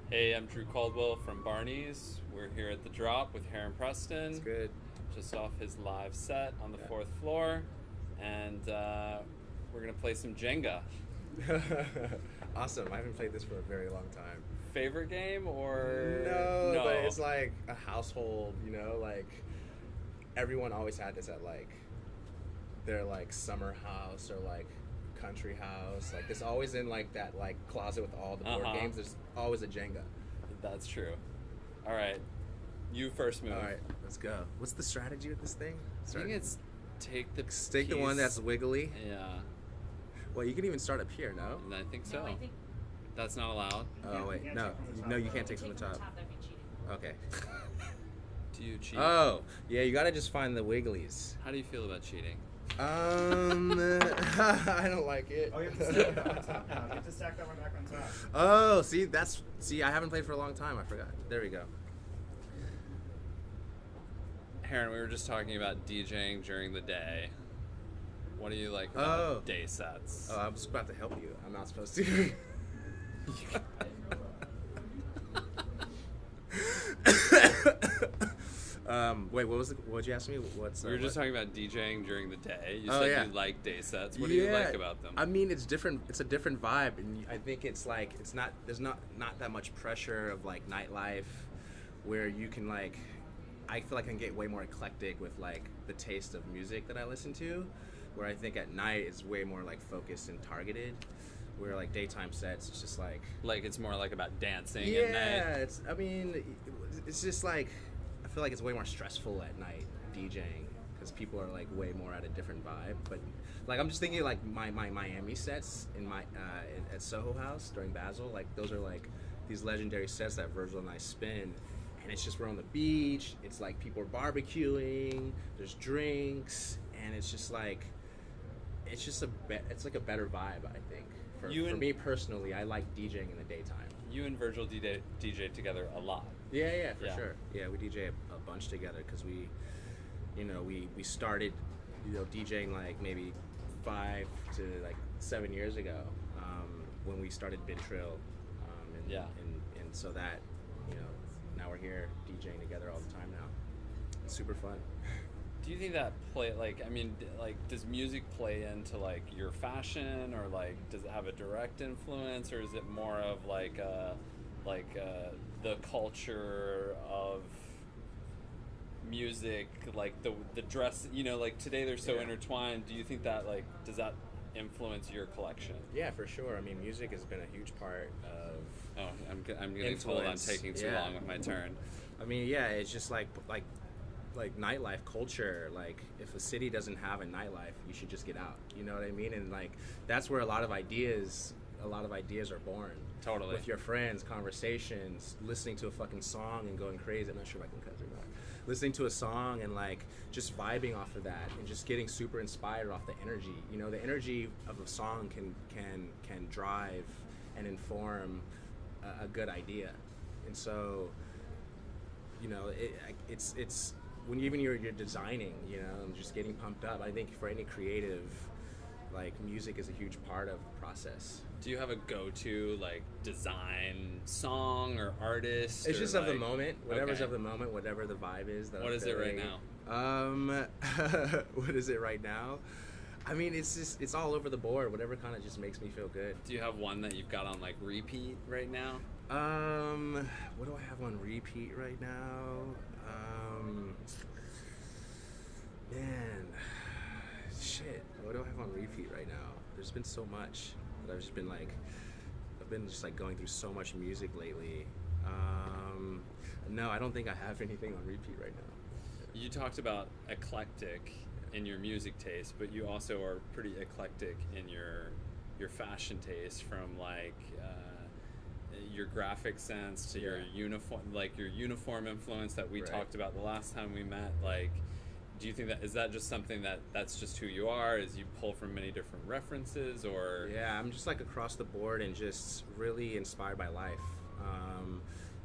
Hey, I'm Drew Caldwell from Barney's. We're here at the Drop with Heron Preston. It's good. Just off his live set on the Yeah. fourth floor. And we're going to play some Jenga. Awesome. I haven't played this for a very long time. Favorite game or? No, but it's like a household, like everyone always had this at like their like summer house or like country house. Like it's always in like that like closet with all the board games. There's always a Jenga. That's true. All right. You first move. All right, let's go. What's the strategy with this thing? I think it's take the one piece- that's wiggly. Yeah. Well, you can even start up here, no? I think so. No, I think That's not allowed. Oh wait, no, you can't take from the top. That'd be cheating. Okay. Do you cheat? Oh, yeah, you gotta just find the wigglies. How do you feel about cheating? I don't like it. Oh, you have to stack that on top now. You have to stack that one back on top. Oh, see, I haven't played for a long time. I forgot. There we go. Heron, we were just talking about DJing during the day. What do you like about day sets? Oh, I was about to help you. I'm not supposed to. Wait, what'd you ask me? We were just talking about DJing during the day. You Oh, said yeah. you like day sets. What do you like about them? I mean, it's different. It's a different vibe, and I think it's like there's not that much pressure of like nightlife, where you can like. I feel like I can get way more eclectic with like the taste of music that I listen to, where I think at night it's way more like focused and targeted. Where like daytime sets, it's just like it's more like about dancing at yeah. night. It's just like I feel like it's way more stressful at night DJing because people are like way more at a different vibe. But like I'm just thinking like my Miami sets in my at Soho House during Basel, like those are like these legendary sets that Virgil and I spin. And it's just we're on the beach. It's like people are barbecuing. There's drinks, and it's just like it's like a better vibe. I think for me personally, I like DJing in the daytime. You and Virgil DJ together a lot. Yeah, for sure. Yeah, we DJ a bunch together because we started DJing like maybe 5 to like 7 years ago when we started Bin Trill, and so that now we're here DJing together all the time now. It's super fun. Do you think that does music play into like your fashion, or like does it have a direct influence, or is it more of the culture of music, like the dress? Like today they're so intertwined. Do you think that does that influence your collection? Yeah, for sure. I mean, music has been a huge part of. Oh, I'm getting told I'm taking too long with my turn. I mean, yeah, it's just like nightlife culture. Like, if a city doesn't have a nightlife, you should just get out. You know what I mean? And like, that's where a lot of ideas are born. Totally. With your friends, conversations, listening to a fucking song and going crazy. I'm not sure if I can cuss or not. Listening to a song and like just vibing off of that and just getting super inspired off the energy. The energy of a song can drive and inform a good idea. And so, it's when you're designing, and just getting pumped up. I think for any creative, like music is a huge part of the process. Do you have a go-to like design song or artist? It's or just of the moment, whatever's okay. of the moment, whatever the vibe is. What is it right now? What is it right now? I mean, it's all over the board. Whatever kind of just makes me feel good. Do you have one that you've got on like repeat right now? What do I have on repeat right now? Man, shit. What do I have on repeat right now? There's been so much that I've been going through so much music lately. No, I don't think I have anything on repeat right now. You talked about eclectic in your music taste, but you also are pretty eclectic in your fashion taste, from like your graphic sense to your uniform influence that we talked about the last time we met. Like, do you think is that just something that's just who you are? Is you pull from many different references, or? Yeah, I'm just like across the board and just really inspired by life.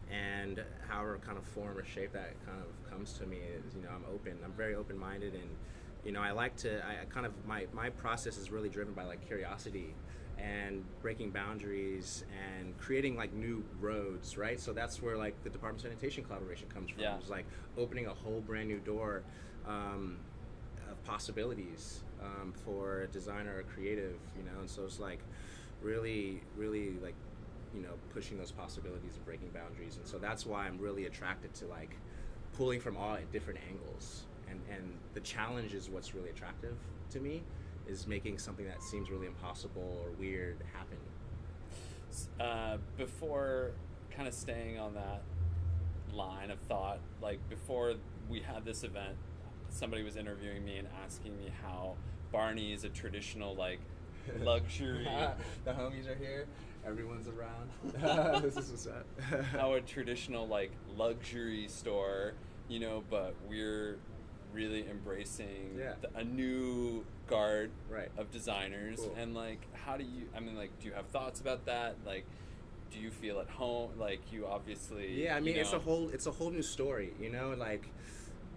And however kind of form or shape that kind of comes to me is, I'm very open-minded, and I like to, my process is really driven by like curiosity and breaking boundaries and creating like new roads, right? So that's where like the Department of Sanitation collaboration comes from. Yeah. It's like opening a whole brand new door of possibilities for a designer or creative, you know. And so it's like really, really like, you know, pushing those possibilities and breaking boundaries. And so that's why I'm really attracted to like pulling from all at different angles. And the challenge is what's really attractive to me, is making something that seems really impossible or weird happen. Before kind of staying on that line of thought, like before we had this event, somebody was interviewing me and asking me how Barney is a traditional like luxury The homies are here. Everyone's around. This is what's up. how a traditional like luxury store, you know, but we're really embracing a new guard Right. of designers. Cool. And like, how do you, I mean, like, do you have thoughts about that? Like, do you feel at home? Like, you obviously, Yeah, I mean, you it's know, a whole new story, you know. Like,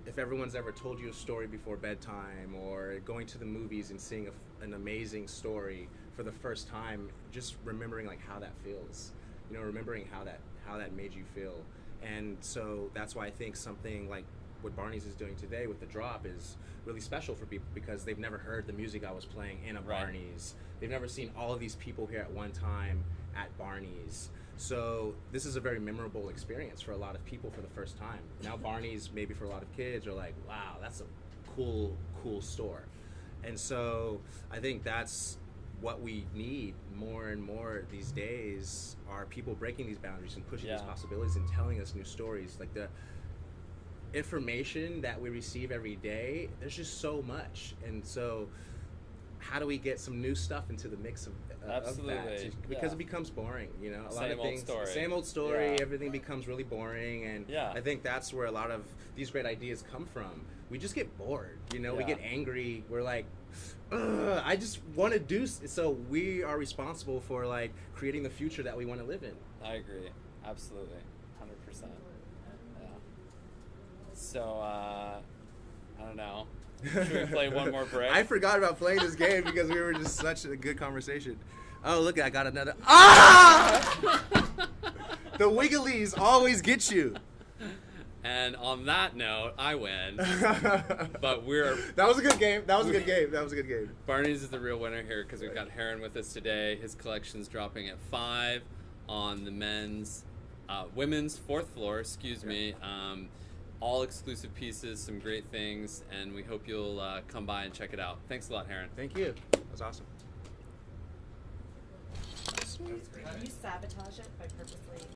if everyone's ever told you a story before bedtime, or going to the movies and seeing an amazing story for the first time, just remembering like how that feels, you know, remembering how that made you feel. And so that's why I think something like what Barney's is doing today with the drop is really special for people, because they've never heard the music I was playing in a Right. Barney's. They've never seen all of these people here at one time at Barney's. So this is a very memorable experience for a lot of people for the first time. Now Barney's, maybe for a lot of kids, are like, wow, that's a cool store. And so I think that's what we need more and more these days, are people breaking these boundaries and pushing these Yeah. possibilities and telling us new stories. Like, the information that we receive every day, there's just so much. And so how do we get some new stuff into the mix of Absolutely, that? Because yeah. it becomes boring, you know. A lot Same of old things, story. same old story. Yeah. Everything becomes really boring, and Yeah. I think that's where a lot of these great ideas come from. We just get bored, you know. We Yeah. get angry. We're like, ugh, I just want to do. So we are responsible for like creating the future that we want to live in. I agree. Absolutely. 100%. Yeah. So, I don't know. Should we play one more break? I forgot about playing this game because we were just such a good conversation. Oh, look, I got another. Ah! The Wigglies always get you. And on that note, I win. But we're That was a good game. That was a good game. That was a good game. Barney's is the real winner here, because we've got Heron with us today. His collection's dropping at 5 on the women's 4th floor. Excuse me. All exclusive pieces, some great things, and we hope you'll come by and check it out. Thanks a lot, Heron. Thank you. That was awesome. That was great. Can you sabotage it by purposely